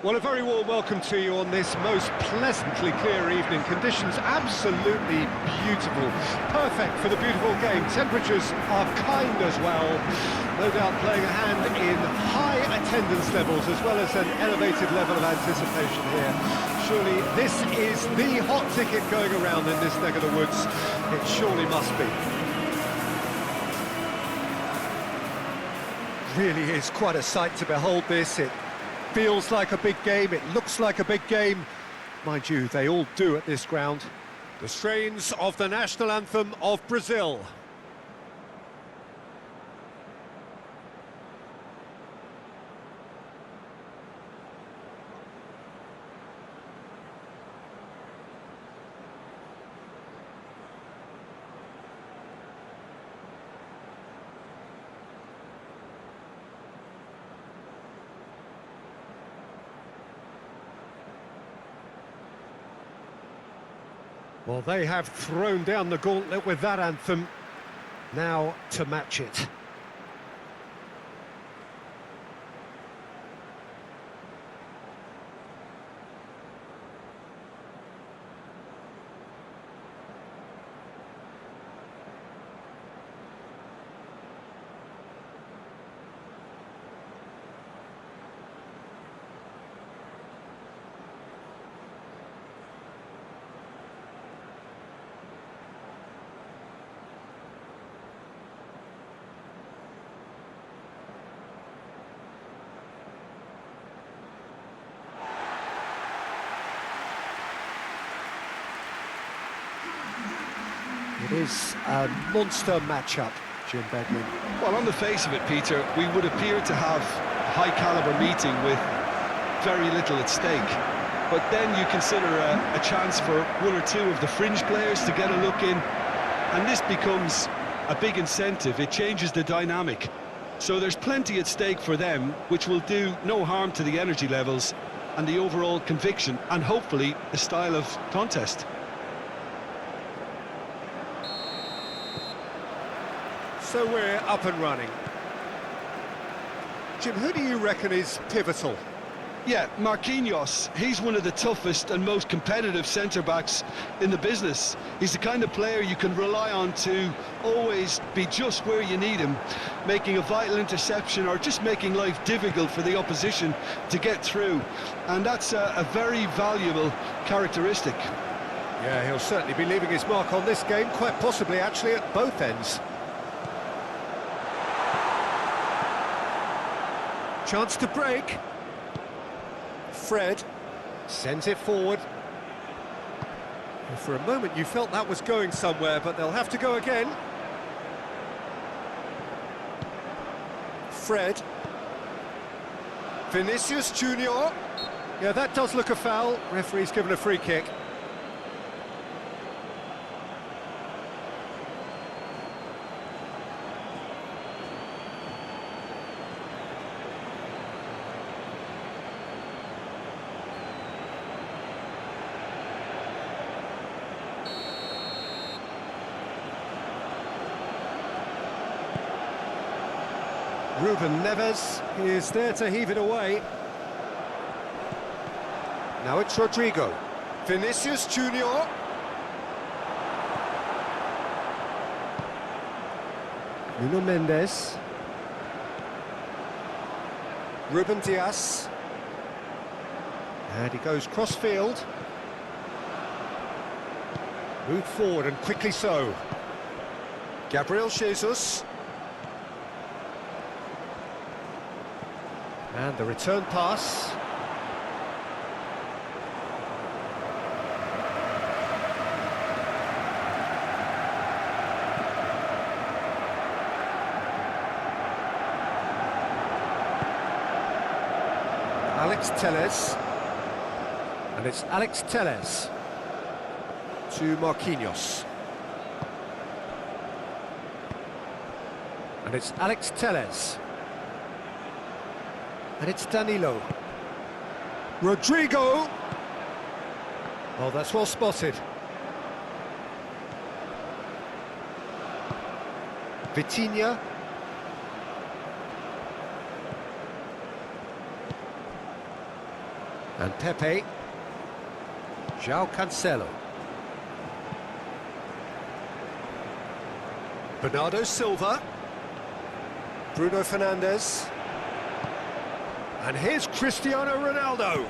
Well, a very warm welcome to you on this most pleasantly clear evening. Conditions absolutely beautiful. Perfect for the beautiful game. Temperatures are kind as well. No doubt playing a hand in high attendance levels as well as an elevated level of anticipation here. Surely this is the hot ticket going around in this neck of the woods. It surely must be. Really is quite a sight to behold this. It feels like a big game, it looks like a big game. Mind you, they all do at this ground. The strains of the national anthem of Brazil. Well, they have thrown down the gauntlet with that anthem. Now to match it. It is a monster matchup, Jim Bedman. Well, on the face of it, Peter, we would appear to have a high-caliber meeting with very little at stake. But then you consider a chance for one or two of the fringe players to get a look in, and this becomes a big incentive. It changes the dynamic. So there's plenty at stake for them, which will do no harm to the energy levels and the overall conviction, and hopefully the style of contest. So we're up and running. Jim, who do you reckon is pivotal? Yeah, Marquinhos. He's one of the toughest and most competitive centre-backs in the business. He's the kind of player you can rely on to always be just where you need him, making a vital interception or just making life difficult for the opposition to get through. And that's a very valuable characteristic. Yeah, he'll certainly be leaving his mark on this game, quite possibly actually at both ends. Chance to break. Fred sends it forward. And for a moment you felt that was going somewhere, but they'll have to go again. Fred. Vinicius Junior. Yeah, that does look a foul. Referee's given a free kick. Ruben Neves is there to heave it away. Now it's Rodrigo. Vinicius Junior. Nuno Mendes. Ruben Dias. And he goes cross-field. Moved forward and quickly so. Gabriel Jesus. And the return pass. Alex Telles. And it's Alex Telles to Marquinhos. And it's Alex Telles. And it's Danilo. Rodrigo! Oh, that's well spotted. Vitinha. And Pepe. João Cancelo. Bernardo Silva. Bruno Fernandes. And here's Cristiano Ronaldo.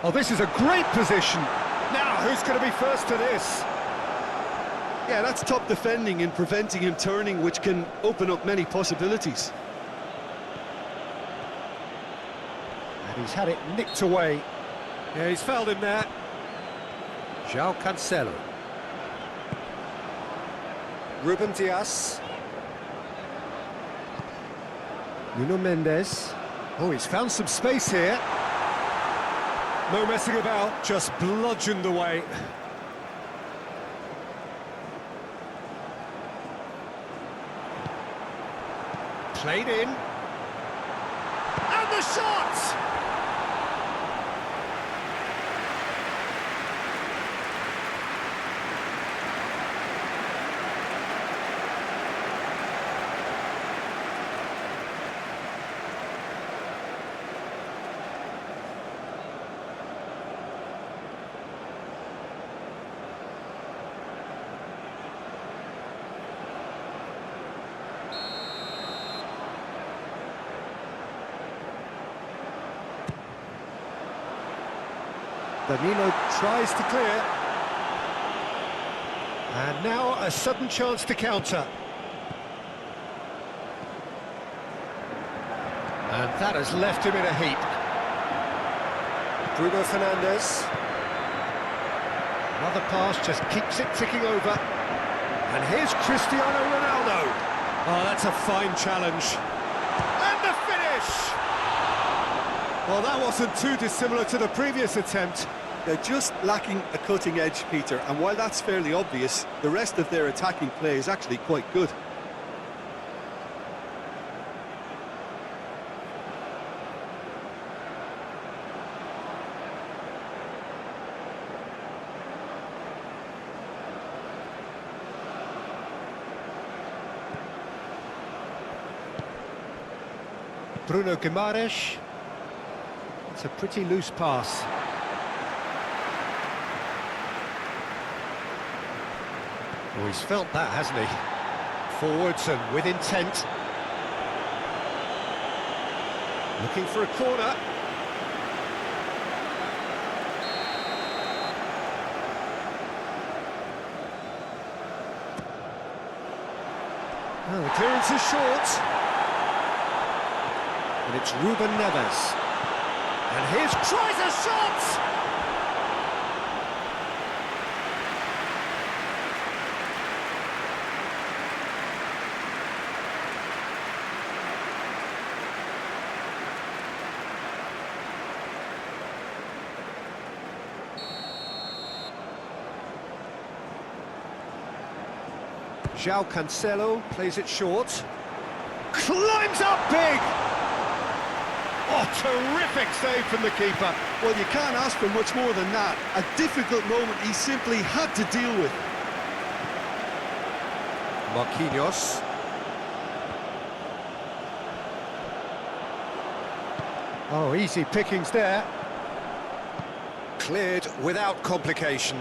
Oh, this is a great position. Now, who's going to be first to this? Yeah, that's top defending and preventing him turning, which can open up many possibilities. And he's had it nicked away. Yeah, he's fouled him there. João Cancelo. Ruben Dias. Nuno Mendes. Oh, he's found some space here. No messing about, just bludgeoned away. Played in. And the shot! Danilo tries to clear. And now a sudden chance to counter. And that has left him in a heap. Bruno Fernandes. Another pass just keeps it ticking over. And here's Cristiano Ronaldo. Oh, that's a fine challenge. And the finish! Well, that wasn't too dissimilar to the previous attempt. They're just lacking a cutting edge, Peter, and while that's fairly obvious, the rest of their attacking play is actually quite good. Bruno Guimaraes. It's a pretty loose pass. Oh, he's felt that, hasn't he? Forwards and with intent. Looking for a corner. Oh, the clearance is short. And it's Ruben Neves. And here's tries a shot! João Cancelo plays it short. Climbs up big! Oh, terrific save from the keeper. Well, you can't ask for much more than that. A difficult moment he simply had to deal with. Marquinhos. Oh, easy pickings there. Cleared without complication.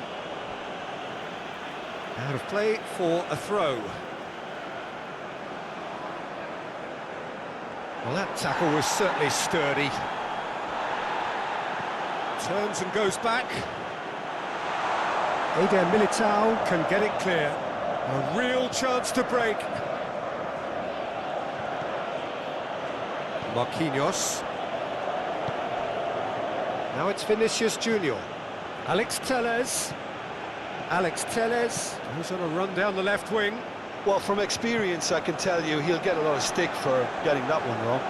Out of play for a throw. Well, that tackle was certainly sturdy. Turns and goes back. Eder Militao can get it clear. A real chance to break. Marquinhos. Now it's Vinicius Junior. Alex Telles. Alex Telles goes on a run down the left wing. Well, from experience, I can tell you he'll get a lot of stick for getting that one wrong.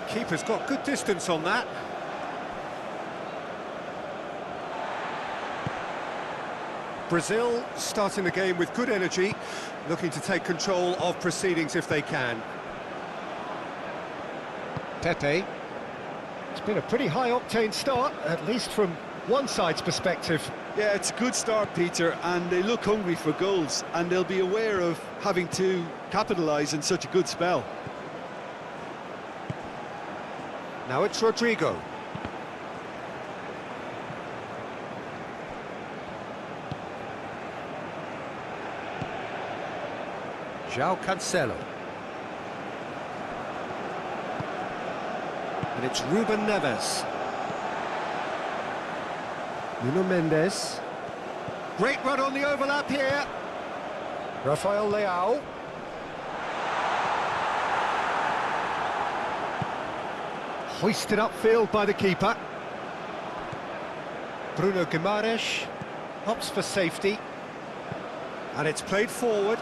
Keeper's got good distance on that. Brazil starting the game with good energy, looking to take control of proceedings if they can. Pepe. It's been a pretty high-octane start, at least from one side's perspective. Yeah, it's a good start, Peter, and they look hungry for goals, and they'll be aware of having to capitalise in such a good spell. Now it's Rodrigo. João Cancelo. And it's Ruben Neves. Nuno Mendes. Great run on the overlap here. Rafael Leao. Hoisted upfield by the keeper. Bruno Guimaraes opts for safety. And it's played forward.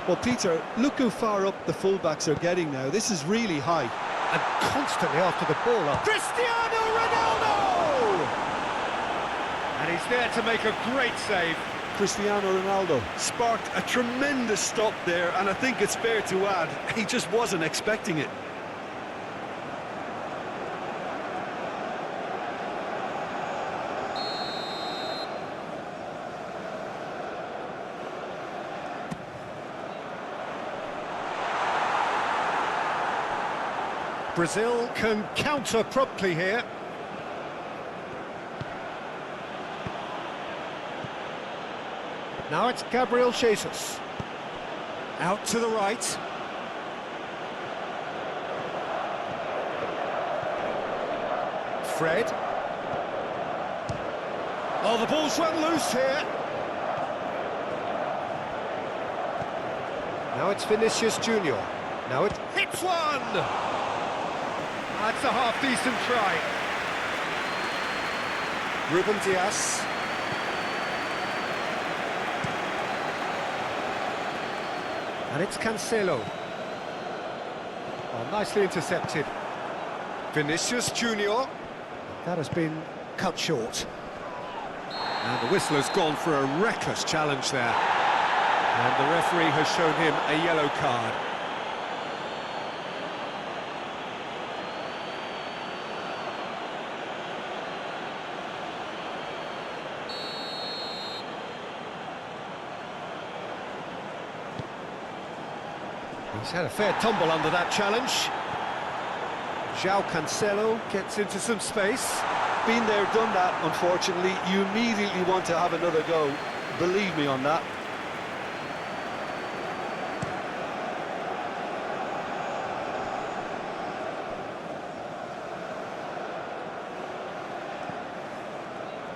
Well, Peter, look how far up the fullbacks are getting now. This is really high. And constantly after the ball up. Cristiano Ronaldo! And he's there to make a great save. Cristiano Ronaldo sparked a tremendous stop there, and I think it's fair to add, he just wasn't expecting it. Brazil can counter promptly here. Now it's Gabriel Jesus. Out to the right. Fred. Oh, the ball's run loose here. Now it's Vinicius Junior. Now it hits one! That's a half-decent try. Ruben Dias. And it's Cancelo. Oh, nicely intercepted. Vinicius Junior. That has been cut short. And the whistle has gone for a reckless challenge there. And the referee has shown him a yellow card. He's had a fair tumble under that challenge. João Cancelo gets into some space. Been there, done that, unfortunately. You immediately want to have another go. Believe me on that.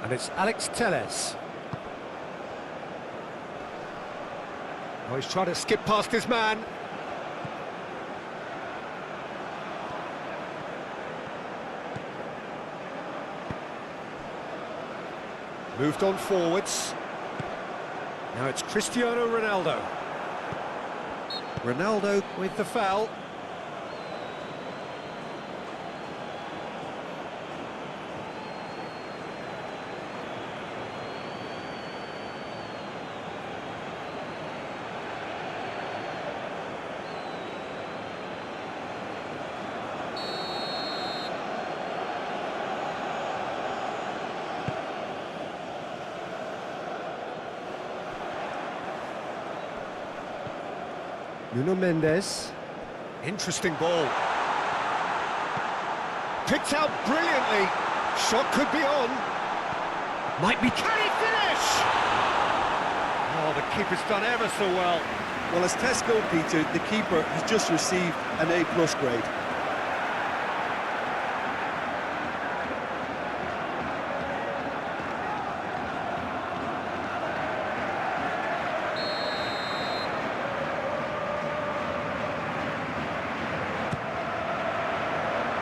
And it's Alex Telles. Oh, he's trying to skip past his man. Moved on forwards. Now it's Cristiano Ronaldo. Ronaldo with the foul. Nuno Mendes. Interesting ball. Picked out brilliantly. Shot could be on. Might be. Can he finish? Oh, the keeper's done ever so well. Well, as tests go, Peter, the keeper has just received an A+ grade.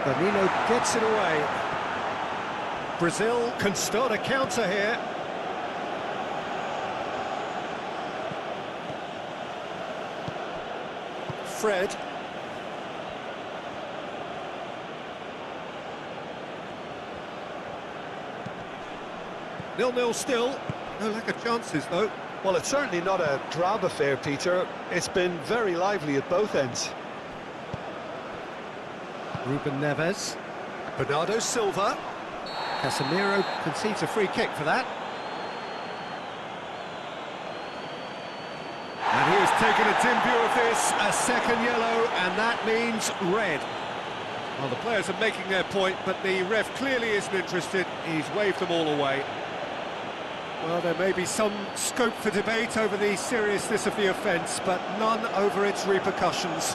Danilo gets it away. Brazil can start a counter here. Fred. 0-0 still. No lack of chances, though. Well, it's certainly not a drab affair, Peter. It's been very lively at both ends. Ruben Neves. Bernardo Silva. Casemiro concedes a free kick for that. And here's taken a dim view of this, a second yellow, and that means red. Well, the players are making their point, but the ref clearly isn't interested. He's waved them all away. Well, there may be some scope for debate over the seriousness of the offence, but none over its repercussions.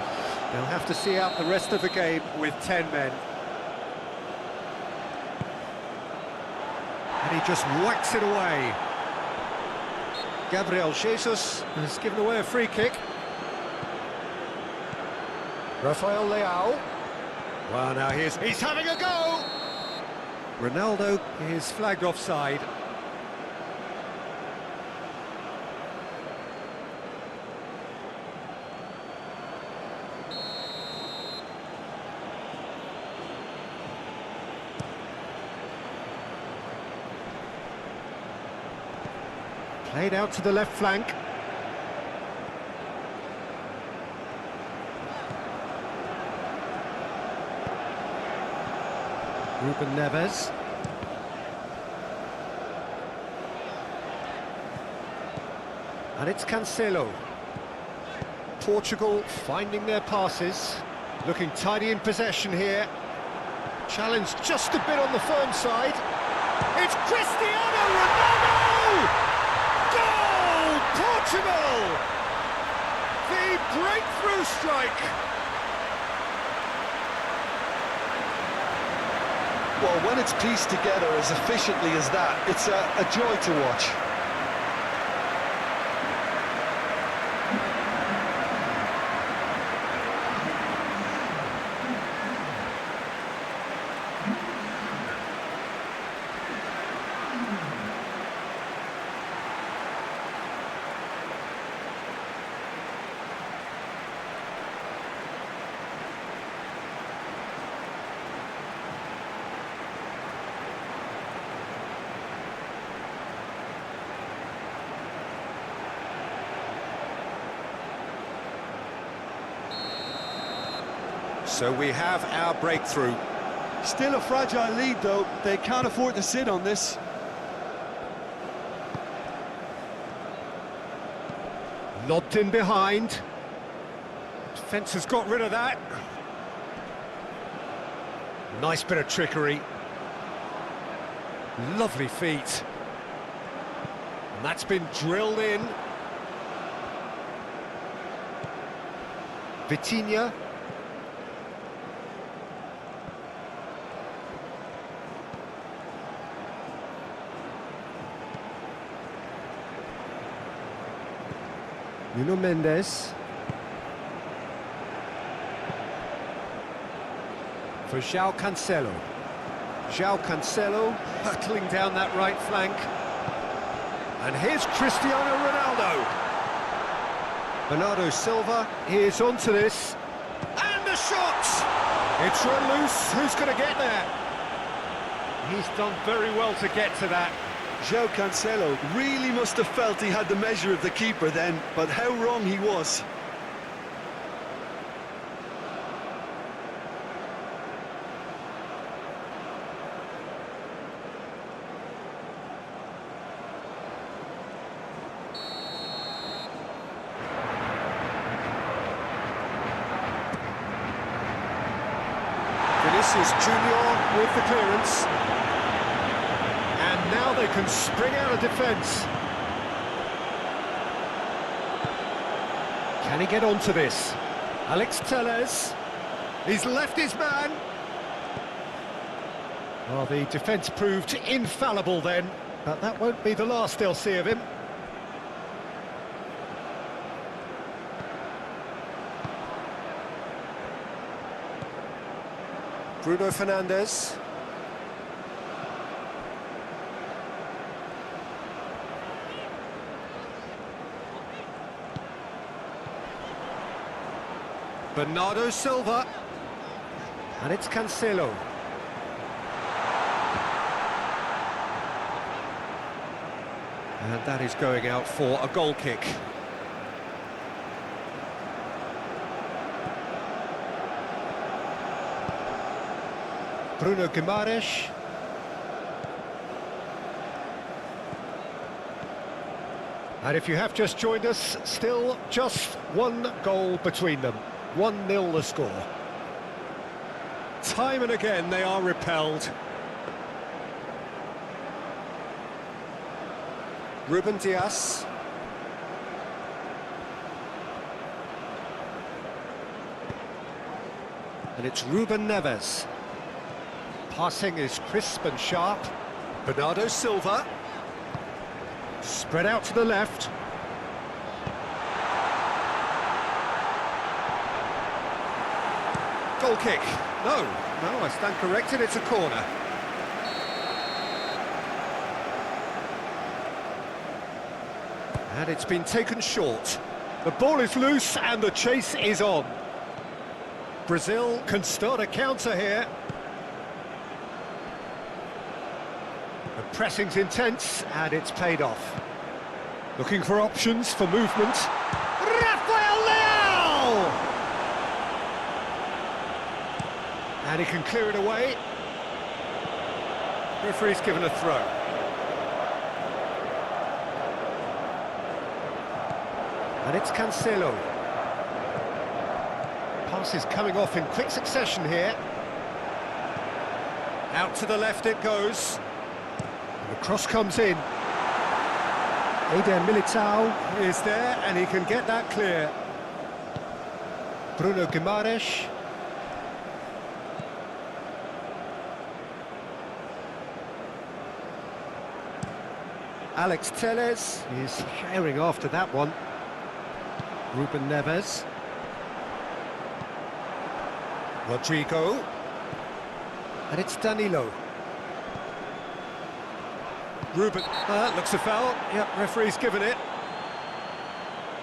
They'll have to see out the rest of the game with 10 men. And he just whacks it away. Gabriel Jesus has given away a free kick. Rafael Leao. Well, now he's having a go! Ronaldo is flagged offside. Played out to the left flank. Ruben Neves. And it's Cancelo. Portugal finding their passes. Looking tidy in possession here. Challenge just a bit on the firm side. It's Cristiano Ronaldo! Goal! Portugal! The breakthrough strike! Well, when it's pieced together as efficiently as that, it's a joy to watch. So we have our breakthrough. Still a fragile lead, though. They can't afford to sit on this. Lobbed in behind. Defence has got rid of that. Nice bit of trickery. Lovely feet. And that's been drilled in. Vitinha. Nuno Mendes. For João Cancelo. João Cancelo hurtling down that right flank. And here's Cristiano Ronaldo. Bernardo Silva is onto this. And the shot! It's run loose. Who's going to get there? He's done very well to get to that. João Cancelo really must have felt he had the measure of the keeper then, but how wrong he was. Vinicius Junior with the clearance. And now they can spring out of defence. Can he get onto this? Alex Telles. He's left his man. Well, the defence proved infallible then, but that won't be the last they'll see of him. Bruno Fernandes. Bernardo Silva. And it's Cancelo. And that is going out for a goal kick. Bruno Guimaraes. And if you have just joined us, still just one goal between them. 1-0 the score. Time and again they are repelled. Ruben Dias. And it's Ruben Neves. Passing is crisp and sharp. Bernardo Silva. Spread out to the left. Goal kick. No, I stand corrected, it's a corner. And it's been taken short. The ball is loose and the chase is on. Brazil can start a counter here. The pressing's intense and it's paid off. Looking for options for movement. Rafael Leao! And he can clear it away. Referee's given a throw. And it's Cancelo. Pass is coming off in quick succession here. Out to the left it goes. And the cross comes in. Eder Militao is there and he can get that clear. Bruno Guimaraes. Alex Telles is sharing after that one. Ruben Neves. Rodrigo. And it's Danilo. Ruben, looks a foul. Yep, referee's given it.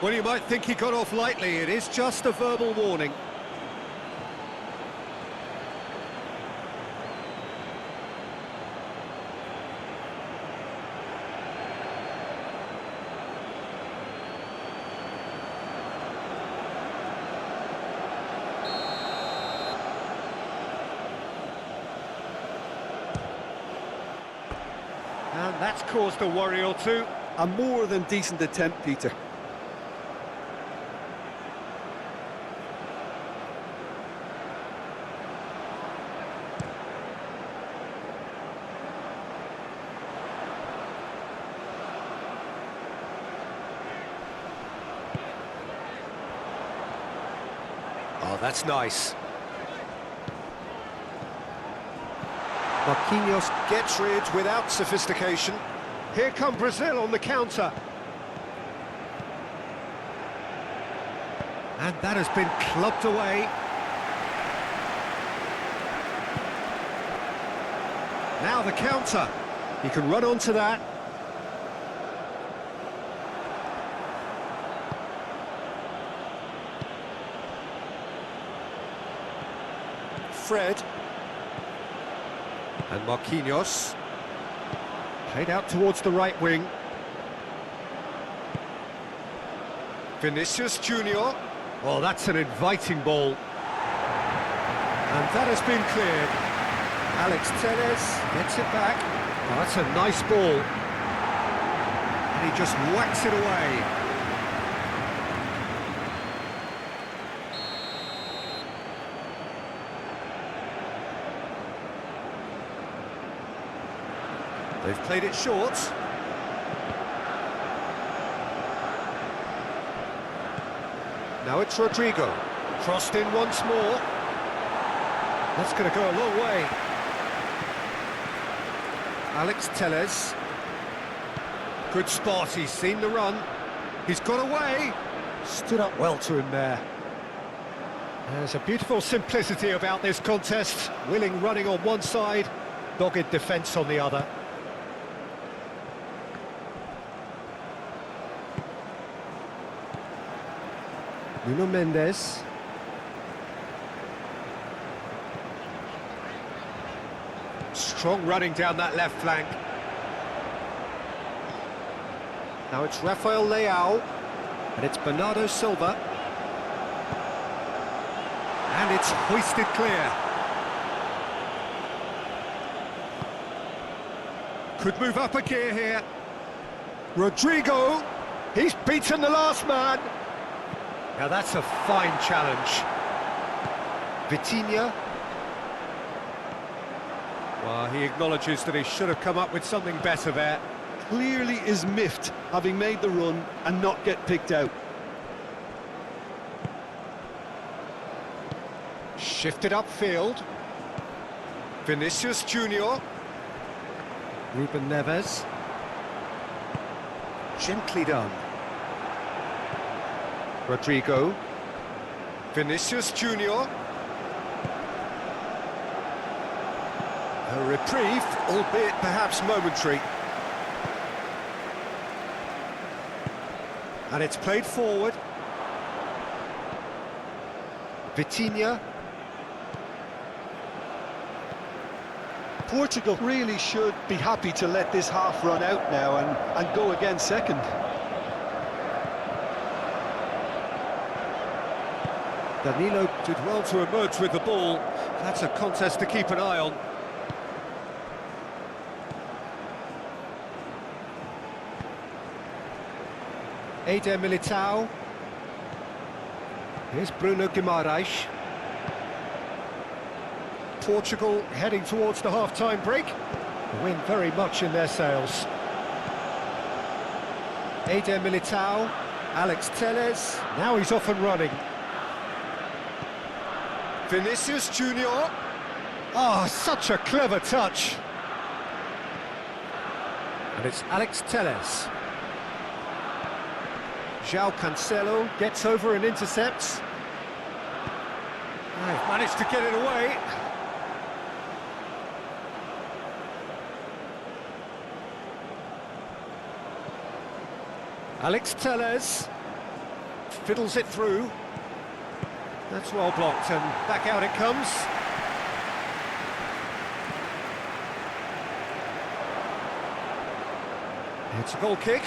Well, you might think he got off lightly. It is just a verbal warning. And that's caused a worry or two. A more than decent attempt, Peter. Oh, that's nice. Marquinhos gets rid without sophistication. Here come Brazil on the counter. And that has been clubbed away. Now the counter. He can run onto that. Fred. And Marquinhos. Played out towards the right wing. Vinicius Junior. Well, that's an inviting ball. And that has been cleared. Alex Telles gets it back. Oh, that's a nice ball. And he just whacks it away. They've played it short. Now it's Rodrigo. Crossed in once more. That's going to go a long way. Alex Telles. Good spot, he's seen the run. He's got away. Stood up well to him there. There's a beautiful simplicity about this contest. Willing running on one side, dogged defence on the other. Nuno Mendes. Strong running down that left flank. Now it's Rafael Leao. And it's Bernardo Silva. And it's hoisted clear. Could move up a gear here. Rodrigo. He's beaten the last man. Now that's a fine challenge. Vitinha. Well, he acknowledges that he should have come up with something better there. Clearly is miffed, having made the run and not get picked out. Shifted upfield. Vinicius Junior. Ruben Neves. Gently done. Rodrigo. Vinicius Junior. A reprieve, albeit perhaps momentary. And it's played forward. Vitinha. Portugal really should be happy to let this half run out now and go again second. Danilo did well to emerge with the ball. That's a contest to keep an eye on. Eder Militao. Here's Bruno Guimaraes. Portugal heading towards the half-time break. The wind very much in their sails. Eder Militao. Alex Telles. Now he's off and running. Vinicius Junior. Oh, such a clever touch. And it's Alex Telles. João Cancelo gets over and intercepts. They've managed to get it away. Alex Telles fiddles it through. That's well blocked, and back out it comes. It's a goal kick.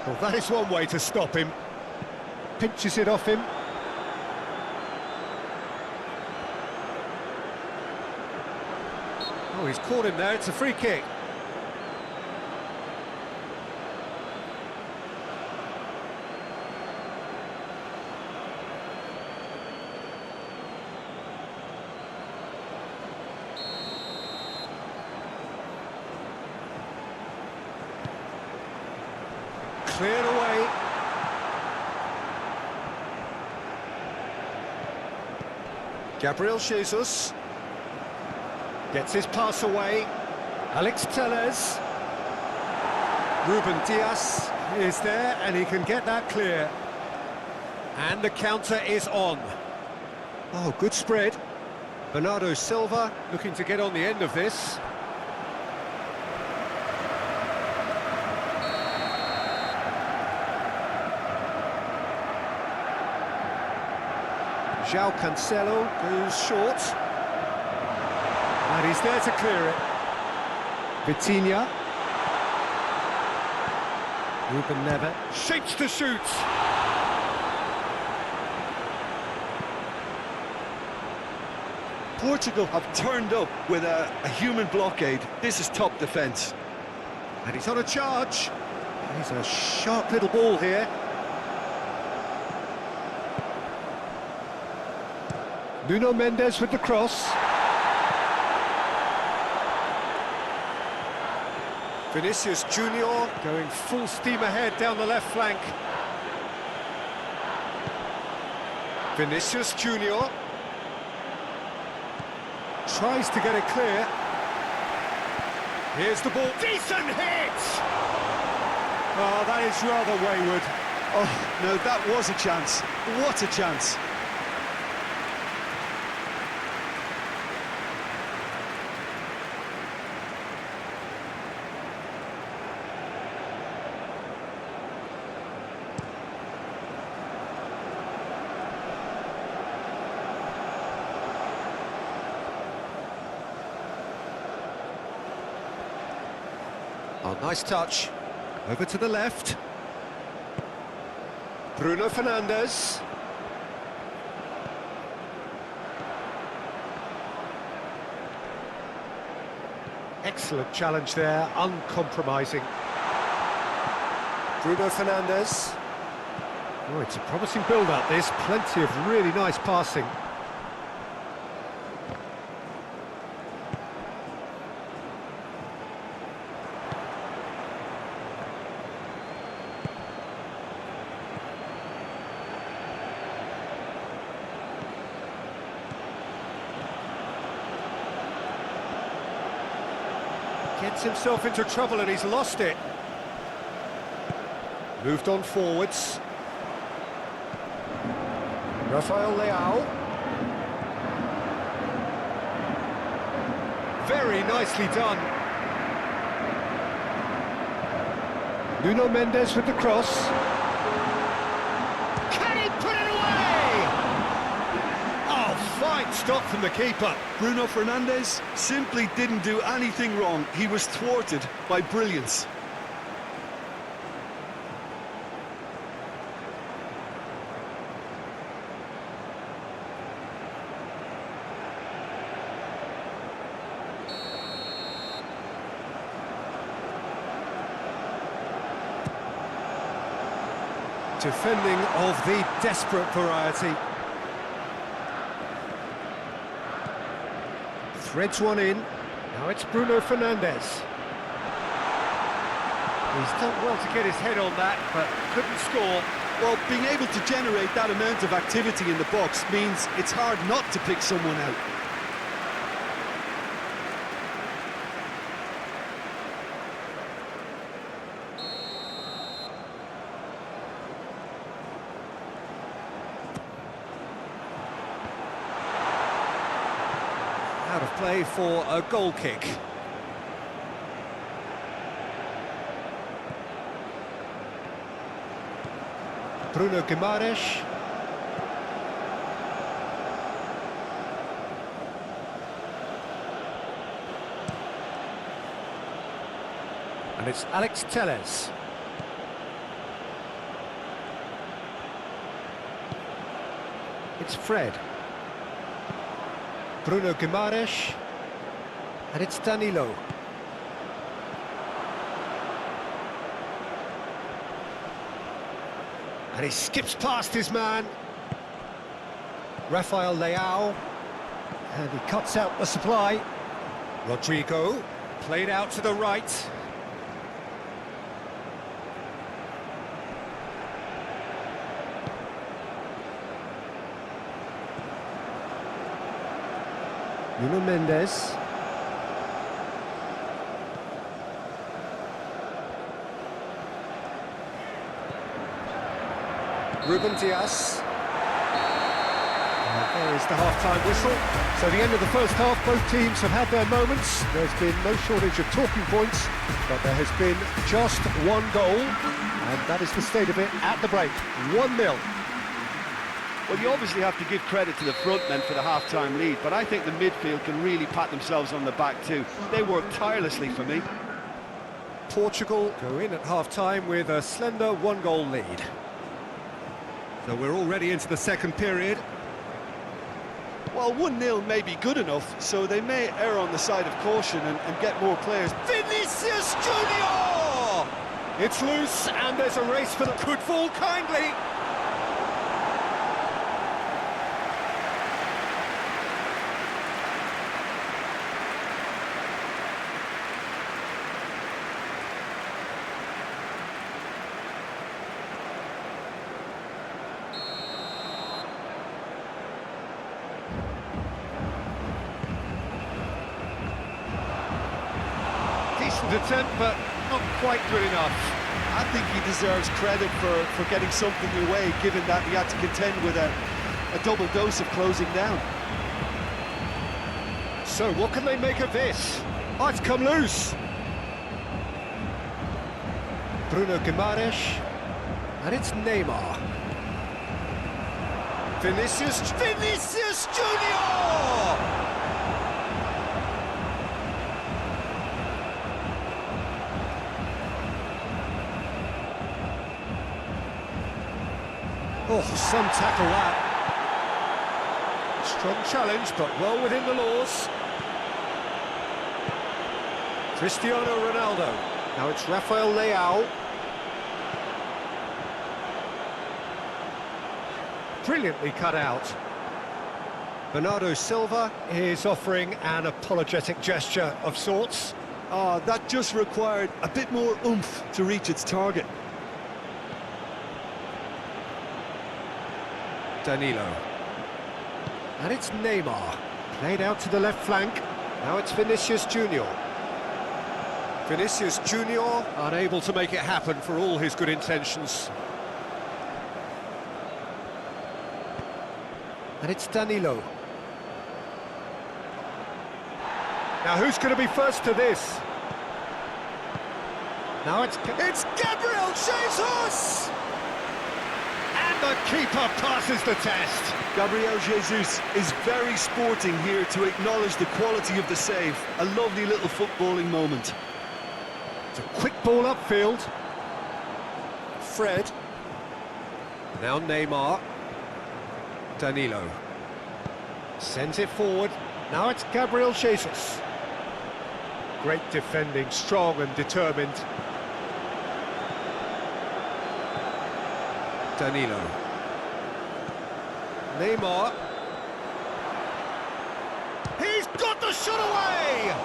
Well, that is one way to stop him. Pinches it off him. Oh, he's caught him there, it's a free kick. Cleared away. Gabriel Jesus gets his pass away. Alex Telles. Ruben Dias is there and he can get that clear. And the counter is on. Oh, good spread. Bernardo Silva looking to get on the end of this. João Cancelo goes short. And he's there to clear it. Vitinha. Ruben Neves shapes to shoot. Portugal have turned up with a human blockade. This is top defence. And he's on a charge. He's a sharp little ball here. Nuno Mendes with the cross. Vinicius Junior going full steam ahead down the left flank. Vinicius Junior tries to get it clear. Here's the ball. Decent hit! Oh, that is rather wayward. Oh, no, that was a chance. What a chance. Oh, nice touch. Over to the left. Bruno Fernandes. Excellent challenge there, uncompromising. Bruno Fernandes. Oh, it's a promising build-up, this. Plenty of really nice passing. Gets himself into trouble and he's lost it. Moved on forwards. Rafael Leao. Very nicely done. Nuno Mendes with the cross. Can he put it away? Oh, fine stop from the keeper. Bruno Fernandes simply didn't do anything wrong. He was thwarted by brilliance. Defending of the desperate variety. Threads one in. Now it's Bruno Fernandes. He's done well to get his head on that, but couldn't score. Well, being able to generate that amount of activity in the box means it's hard not to pick someone out. Out of play for a goal kick. Bruno Guimaraes. And it's Alex Telles. It's Fred. Bruno Guimaraes. And it's Danilo. And he skips past his man. Rafael Leao. And he cuts out the supply. Rodrigo. Played out to the right. Nuno Mendes. Ruben Dias. There is the half-time whistle. So the end of the first half, both teams have had their moments. There's been no shortage of talking points, but there has been just one goal, and that is the state of it at the break. 1-0. Well, you obviously have to give credit to the front men for the half-time lead, but I think the midfield can really pat themselves on the back too. They worked tirelessly for me. Portugal go in at half-time with a slender one-goal lead. So we're already into the second period. Well, 1-0 may be good enough, so they may err on the side of caution and get more players. Vinicius Junior! It's loose, and there's a race for the... Could fall kindly. Decent attempt, but not quite good enough. I think he deserves credit for getting something away, given that he had to contend with a double dose of closing down. So what can they make of this? Oh, it's come loose. Bruno Guimaraes. And it's Neymar. Vinicius Junior! Oh, some tackle that. Strong challenge, but well within the laws. Cristiano Ronaldo. Now it's Rafael Leao. Brilliantly cut out. Bernardo Silva is offering an apologetic gesture of sorts. Ah, that just required a bit more oomph to reach its target. Danilo. And it's Neymar. Played out to the left flank. Now it's Vinicius Junior. Vinicius Junior unable to make it happen for all his good intentions. And it's Danilo. Now who's going to be first to this? Now it's Gabriel Jesus! And the keeper passes the test. Gabriel Jesus is very sporting here to acknowledge the quality of the save. A lovely little footballing moment. It's a quick ball upfield. Fred. Now Neymar. Danilo. Sends it forward. Now it's Gabriel Jesus. Great defending, strong and determined. Danilo. Neymar. He's got the shot away!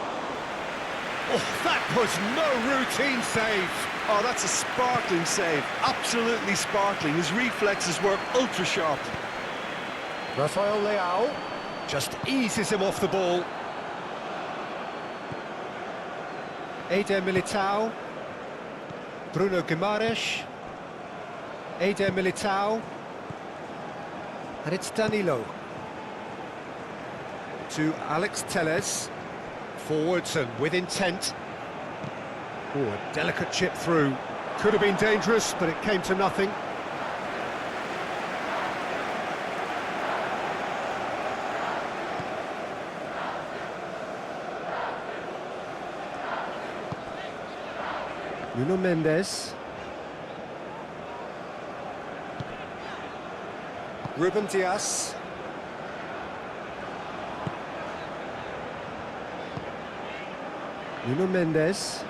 Oh, that was no routine save. Oh, that's a sparkling save. Absolutely sparkling. His reflexes were ultra sharp. Rafael Leao just eases him off the ball. Eder Militao. Bruno Guimaraes. Eder Militao. And it's Danilo. To Alex Telles. Forwards and with intent. Oh, a delicate chip through. Could have been dangerous, but it came to nothing. Nuno Mendes. Ruben Dias. Nuno Mendes.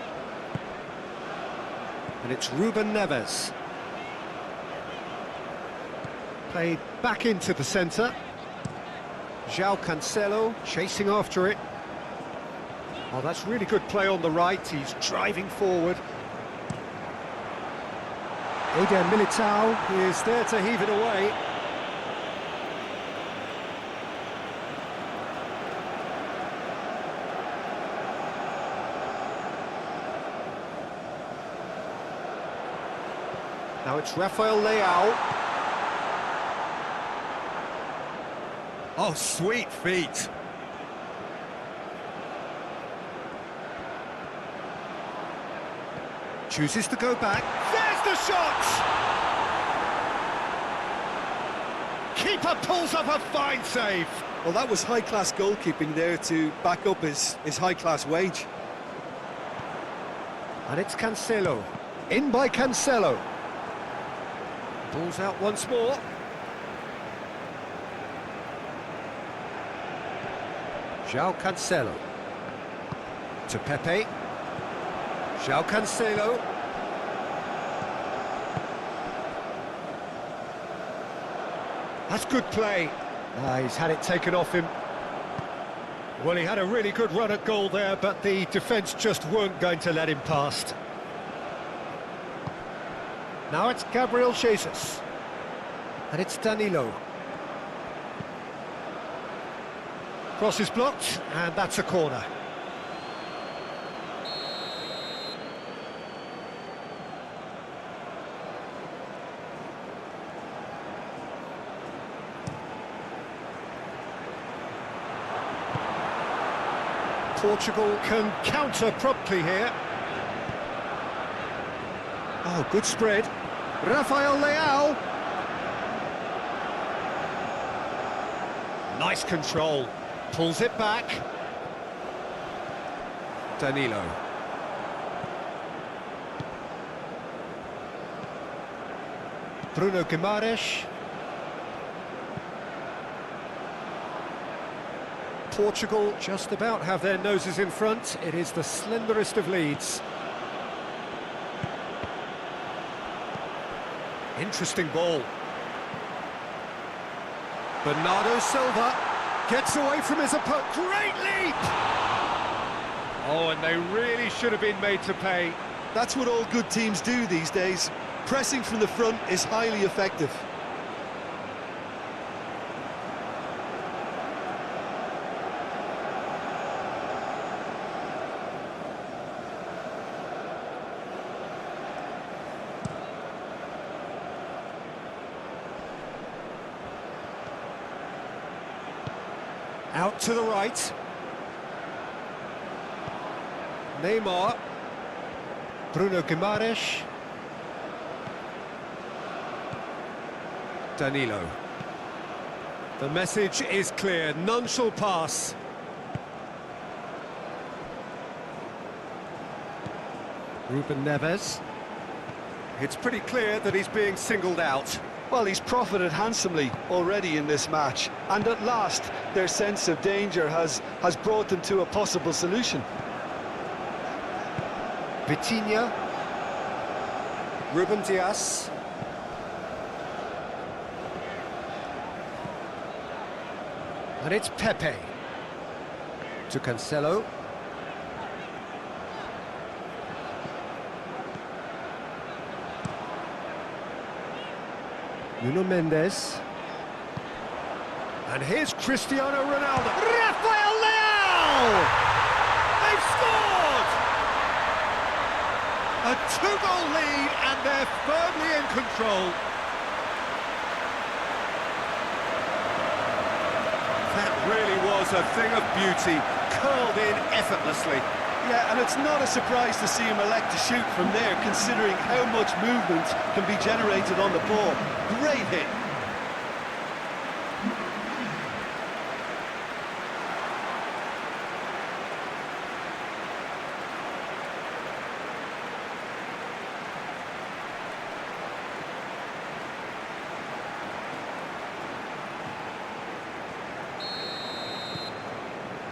And it's Ruben Neves. Played back into the centre. João Cancelo chasing after it. Oh, that's really good play on the right. He's driving forward. Eder Militao is there to heave it away. Now it's Rafael Leao. Oh, sweet feet. Chooses to go back. There's the shot! Keeper pulls up a fine save. Well, that was high-class goalkeeping there to back up his high-class wage. And it's Cancelo. In by Cancelo. Ball's out once more. João Cancelo. To Pepe. João Cancelo. That's good play. He's had it taken off him. Well, he had a really good run at goal there, but the defence just weren't going to let him past. Now it's Gabriel Jesus. And it's Danilo. Cross is blocked, and that's a corner. Portugal can counter promptly here. Oh, good spread. Rafael Leao. Nice control. Pulls it back. Danilo. Bruno Guimaraes. Portugal just about have their noses in front. It is the slenderest of leads. Interesting ball. Bernardo Silva gets away from his opponent. Great leap! Oh, and they really should have been made to pay. That's what all good teams do these days. Pressing from the front is highly effective. Out to the right. Neymar. Bruno Guimaraes. Danilo. The message is clear, none shall pass. Ruben Neves. It's pretty clear that he's being singled out. Well, he's profited handsomely already in this match, and at last their sense of danger has brought them to a possible solution. Vitinha. Ruben Dias. And it's Pepe. To Cancelo. Nuno Mendes. And here's Cristiano Ronaldo. Rafael Leao! They've scored! A two-goal lead, and they're firmly in control. That really was a thing of beauty, curled in effortlessly. Yeah, and it's not a surprise to see him elect to shoot from there, considering how much movement can be generated on the ball. Great hit.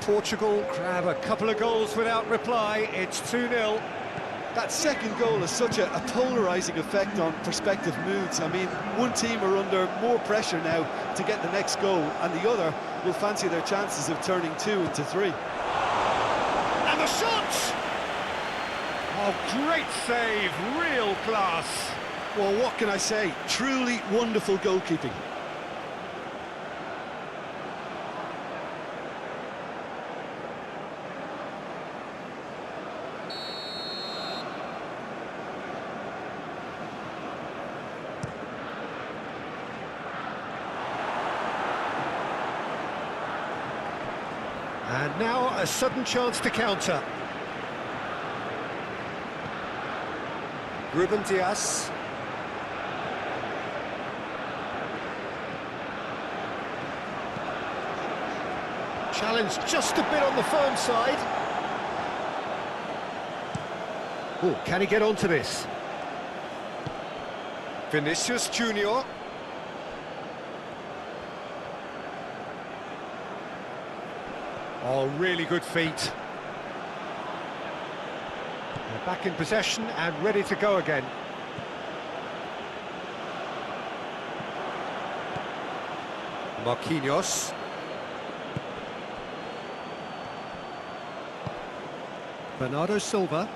Portugal grab a couple of goals without reply. It's 2-0. That second goal has such a polarising effect on prospective moods. I mean, one team are under more pressure now to get the next goal, and the other will fancy their chances of turning 2 into 3. And the shot! Oh, great save, real class. Well, what can I say? Truly wonderful goalkeeping. And now a sudden chance to counter. Ruben Dias. Challenge just a bit on the firm side. Oh, can he get onto this? Vinicius Junior. Oh, really good feet. They're back in possession and ready to go again. Marquinhos. Bernardo Silva.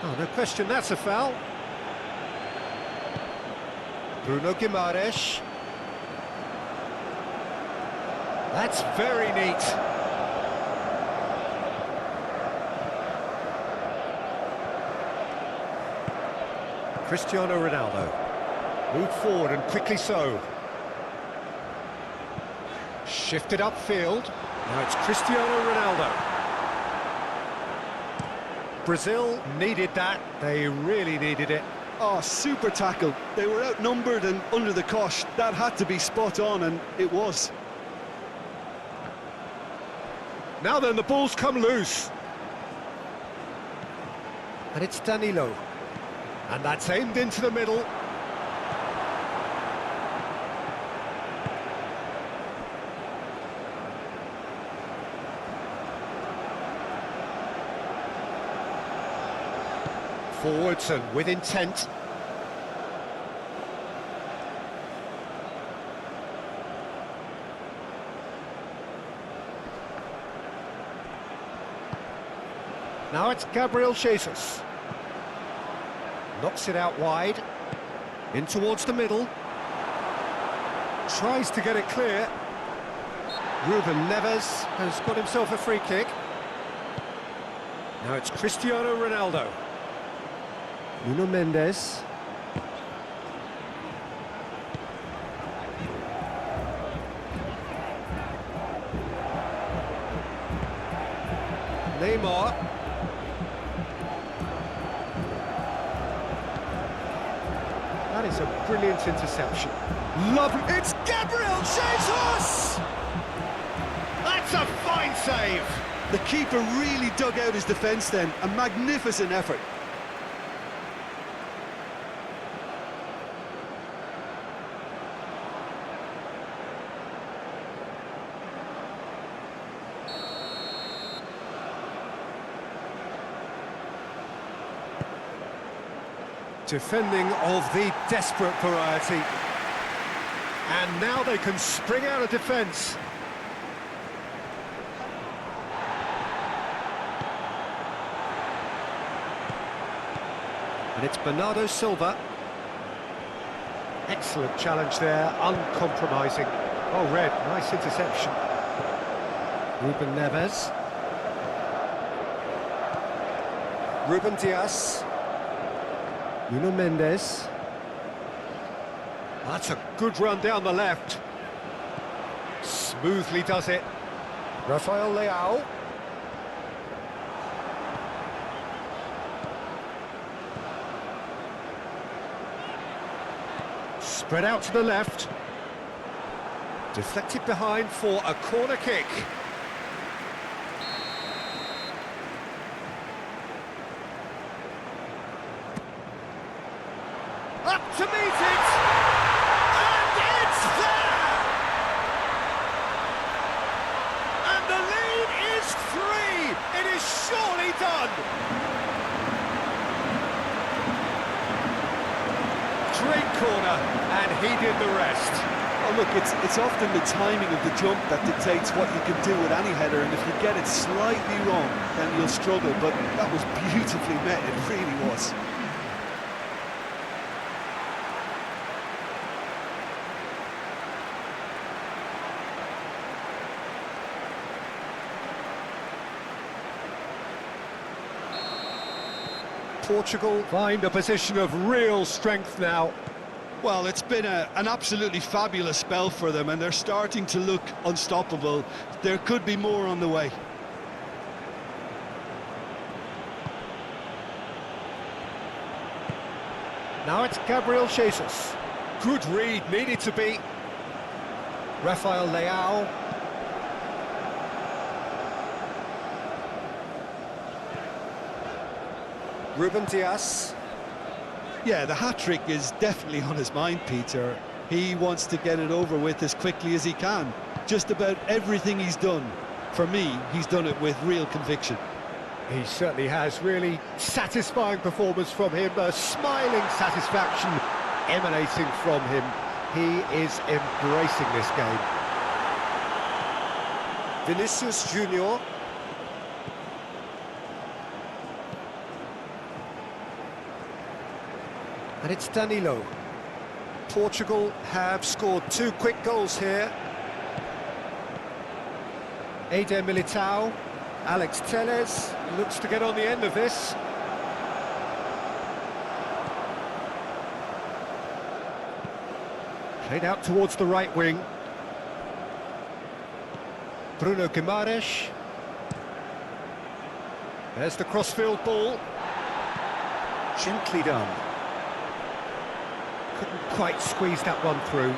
Oh, no question, that's a foul. Bruno Guimaraes. That's very neat. Cristiano Ronaldo. Moved forward and quickly so. Shifted upfield. Now it's Cristiano Ronaldo. Brazil needed that. They really needed it. Oh, super tackle. They were outnumbered and under the cosh. That had to be spot on, and it was. Now then, the ball's come loose. And it's Danilo. And that's aimed into the middle. Forwards and with intent. Now it's Gabriel Jesus. Knocks it out wide. In towards the middle. Tries to get it clear. Ruben Neves has got himself a free kick. Now it's Cristiano Ronaldo. Nuno Mendes. Neymar. That is a brilliant interception. Lovely. It's Gabriel Jesus! That's a fine save. The keeper really dug out his defence then. A magnificent effort. Defending of the desperate variety. And now they can spring out of defence. And it's Bernardo Silva. Excellent challenge there, uncompromising. Oh, red, nice interception. Ruben Neves. Ruben Dias. Nuno Mendes. That's a good run down the left. Smoothly does it. Rafael Leao. Spread out to the left. Deflected behind for a corner kick. Up to meet it! And it's there! And the lead is 3! It is surely done! Great corner, and he did the rest. Oh, look, it's often the timing of the jump that dictates what you can do with any header, and if you get it slightly wrong, then you'll struggle, but that was beautifully met, it really was. Portugal find a position of real strength now. Well, it's been an absolutely fabulous spell for them, and they're starting to look unstoppable. There could be more on the way. Now it's Gabriel Jesus. Good read, needed to be. Rafael Leao. Ruben Dias. Yeah, the hat-trick is definitely on his mind, Peter. He wants to get it over with as quickly as he can. Just about everything he's done, for me, he's done it with real conviction. He certainly has. Really satisfying performance from him. A smiling satisfaction emanating from him. He is embracing this game. Vinicius Junior. And it's Danilo. Portugal have scored 2 quick goals here. Eder Militao. Alex Telles looks to get on the end of this. Played out towards the right wing. Bruno Guimaraes. There's the crossfield ball. Gently done. Couldn't quite squeeze that one through.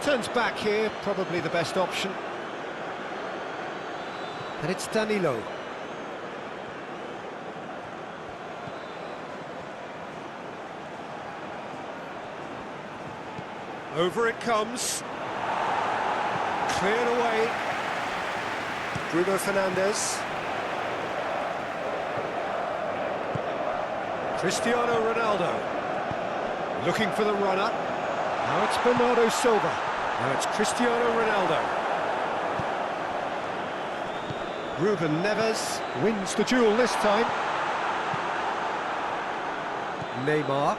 Turns back here, probably the best option. And it's Danilo. Over it comes. Cleared away. Bruno Fernandes. Cristiano Ronaldo. Looking for the runner. Now it's Bernardo Silva. Now it's Cristiano Ronaldo. Ruben Neves wins the duel this time. Neymar.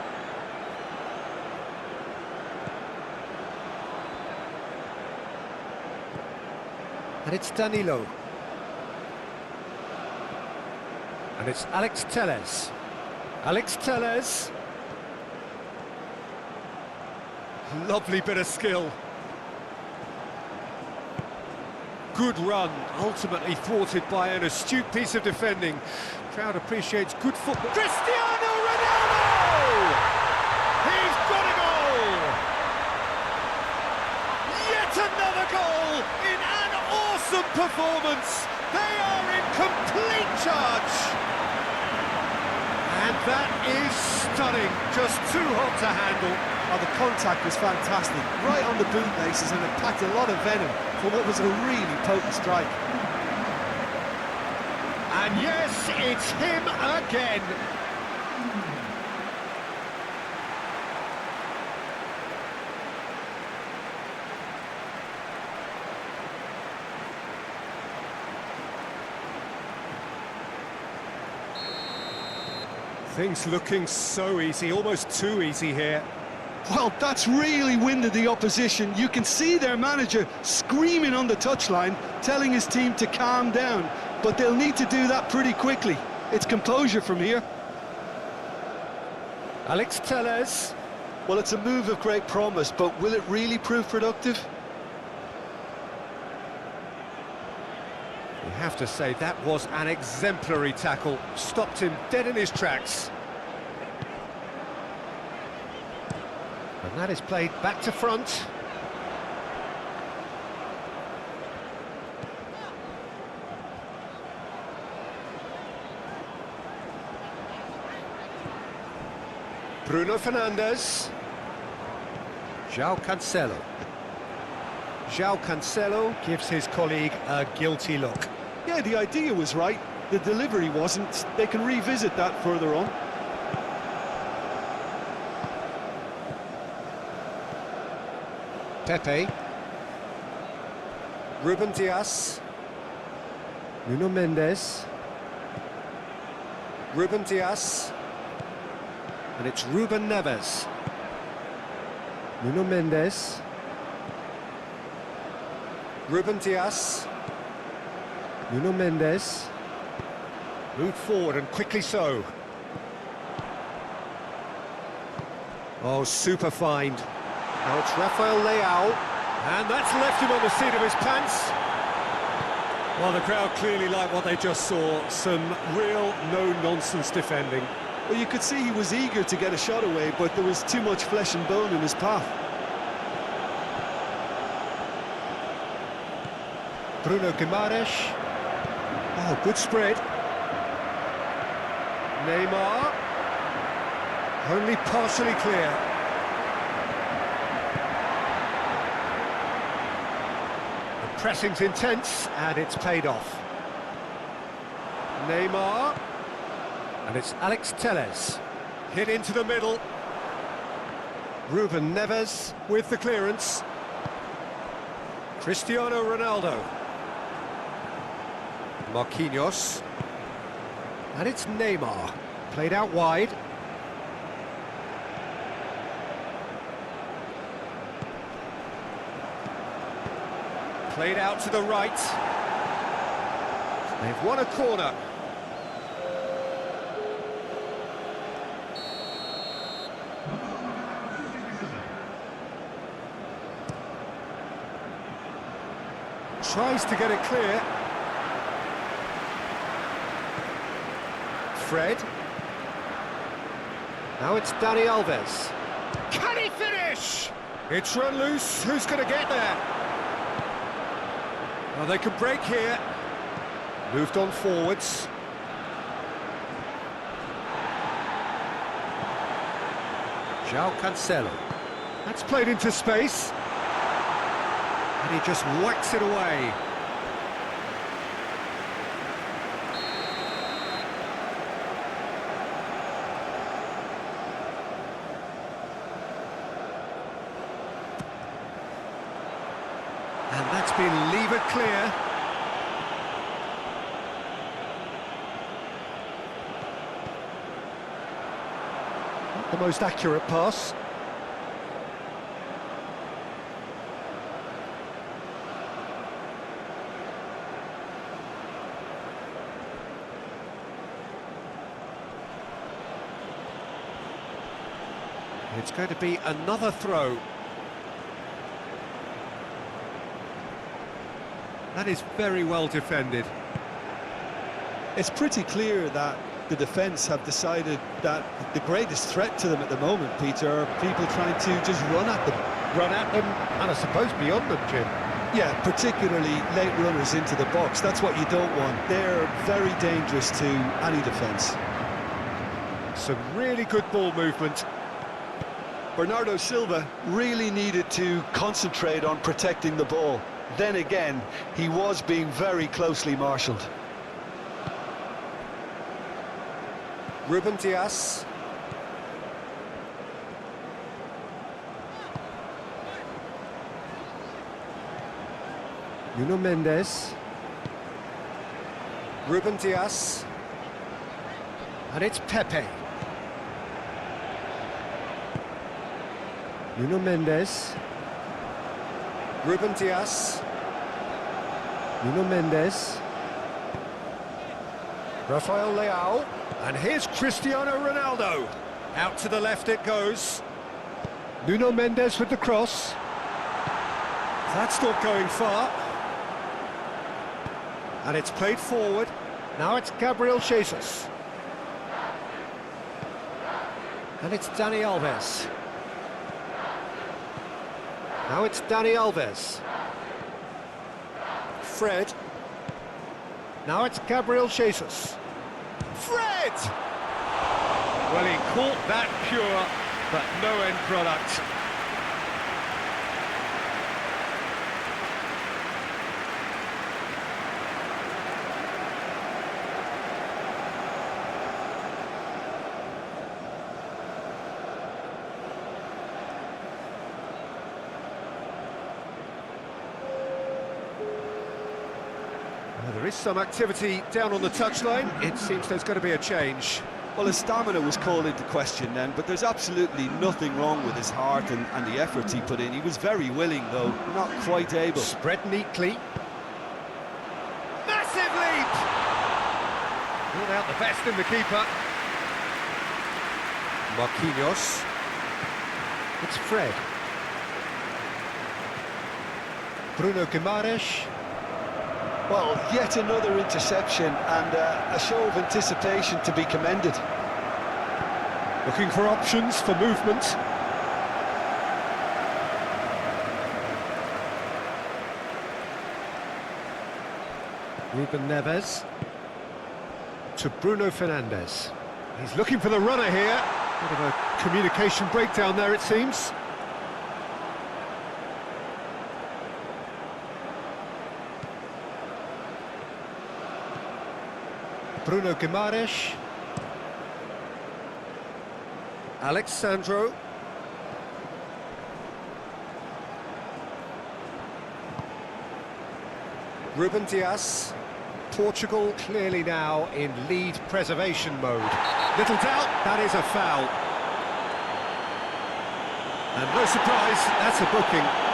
And it's Danilo. And it's Alex Telles. Alex Telles. Lovely bit of skill. Good run, ultimately thwarted by an astute piece of defending. Crowd appreciates good football. Cristiano Ronaldo! He's got a goal! Yet another goal in an awesome performance. They are in complete charge. And that is stunning. Just too hot to handle. Oh, the contact was fantastic, right on the bootlaces, and it packed a lot of venom for what was a really potent strike. And yes, it's him again. Things looking so easy, almost too easy here. Well, that's really winded the opposition. You can see their manager screaming on the touchline, telling his team to calm down, but they'll need to do that pretty quickly. It's composure from here. Alex Telles. Well, it's a move of great promise, but will it really prove productive? You have to say that was an exemplary tackle. Stopped him dead in his tracks. And that is played back to front. Bruno Fernandes. João Cancelo. João Cancelo gives his colleague a guilty look. Yeah, the idea was right. The delivery wasn't. They can revisit that further on. Pepe. Ruben Dias. Nuno Mendes. Ruben Dias. And it's Ruben Neves. Nuno Mendes. Ruben Dias. Nuno Mendes. Moved forward and quickly so. Oh, super find. Now it's Rafael Leao, and that's left him on the seat of his pants. Well, the crowd clearly like what they just saw. Some real no-nonsense defending. Well, you could see he was eager to get a shot away, but there was too much flesh and bone in his path. Bruno Guimaraes. Oh, good spread. Neymar. Only partially clear. The pressing's intense, and it's paid off. Neymar. And it's Alex Telles. Hit into the middle. Ruben Neves with the clearance. Cristiano Ronaldo. Marquinhos. And it's Neymar. Played out wide. Played out to the right. They've won a corner. Tries to get it clear. Fred. Now it's Dani Alves. Can he finish? It's run loose. Who's going to get there? Well, they can break here. Moved on forwards. João Cancelo. That's played into space. And he just whacks it away. it's been levered clear. Not the most accurate pass. It's going to be another throw. That is very well defended. It's pretty clear that the defence have decided that the greatest threat to them at the moment, Peter, are people trying to just run at them. Run at them, and I suppose beyond them, Jim. Yeah, particularly late runners into the box. That's what you don't want. They're very dangerous to any defence. Some really good ball movement. Bernardo Silva really needed to concentrate on protecting the ball. Then again, he was being very closely marshalled. Ruben Dias. Nuno Mendes. Ruben Dias. And it's Pepe. Nuno Mendes. Ruben Dias. Nuno Mendes. Rafael Leao. And here's Cristiano Ronaldo. Out to the left it goes. Nuno Mendes with the cross. That's not going far. And it's played forward. Now it's Gabriel Jesus. And it's Dani Alves. Now it's Dani Alves. Fred. Now it's Gabriel Jesus. Fred! Well, he caught that pure, but no end product. Well, there is some activity down on the touchline. It seems there's going to be a change. Well, his stamina was called into question then, but there's absolutely nothing wrong with his heart and the efforts he put in. He was very willing, though, not quite able. Spread neatly. Massive leap! Ruled out the best in the keeper. Marquinhos. It's Fred. Bruno Guimaraes. Well, yet another interception and a show of anticipation to be commended. Looking for options for movement. Ruben Neves to Bruno Fernandes. He's looking for the runner here. Bit of a communication breakdown there, it seems. Bruno Guimaraes. Alexandro. Ruben Dias. Portugal clearly now in lead preservation mode. Little doubt, that is a foul. And no surprise, that's a booking.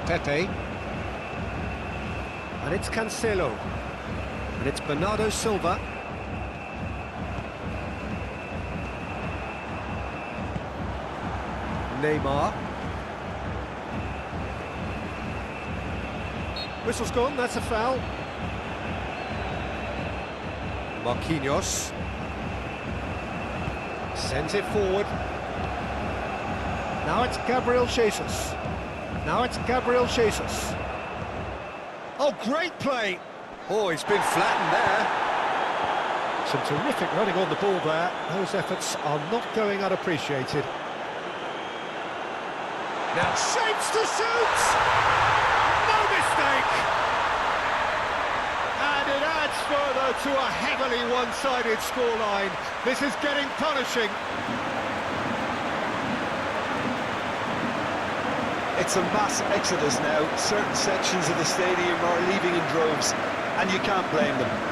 Pepe. And it's Cancelo. And it's Bernardo Silva. Neymar. Whistle's gone, that's a foul. Marquinhos. Sends it forward. Now it's Gabriel Jesus. Now it's Gabriel Jesus. Oh, great play! Oh, he's been flattened there. Some terrific running on the ball there. Those efforts are not going unappreciated. Now shapes to shoot! No mistake! And it adds further to a heavily one-sided scoreline. This is getting punishing. It's a mass exodus now. Certain sections of the stadium are leaving in droves, and you can't blame them.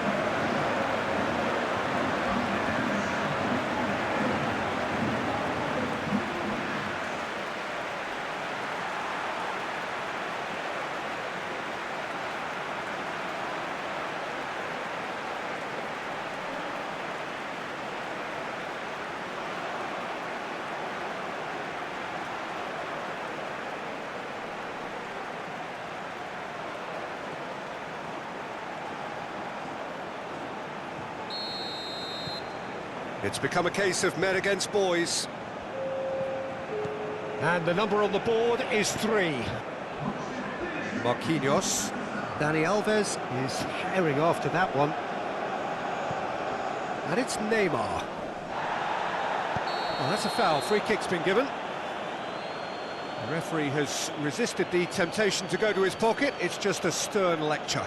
It's become a case of men against boys. And the number on the board is 3. Marquinhos. Dani Alves is herring after that one. And it's Neymar. Oh, that's a foul. Free kick's been given. The referee has resisted the temptation to go to his pocket. It's just a stern lecture.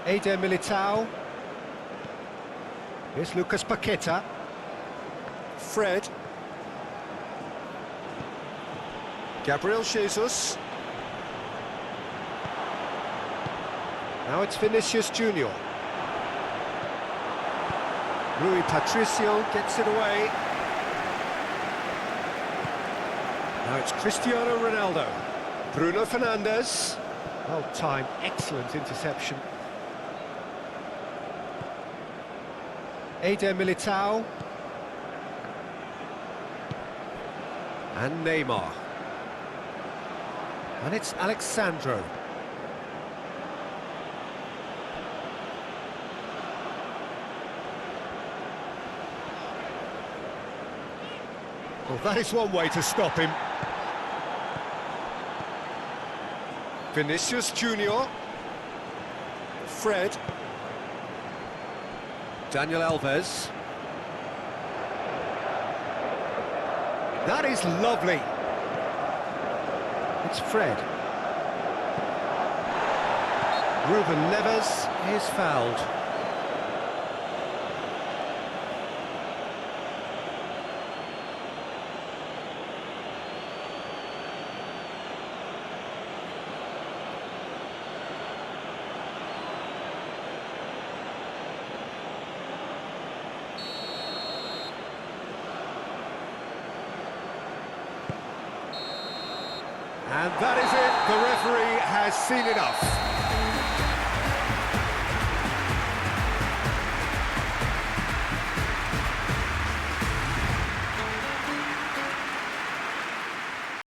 Eder Militao. Here's Lucas Paqueta. Fred. Gabriel Jesus. Now it's Vinicius Junior. Rui Patricio gets it away. Now it's Cristiano Ronaldo. Bruno Fernandes. Well timed, excellent interception. Eder Militao. And Neymar. And it's Alexandro. Well, that is one way to stop him. Vinicius Junior. Fred. Daniel Alves. That is lovely. It's Fred. Ruben Neves is fouled. And that is it. The referee has seen enough.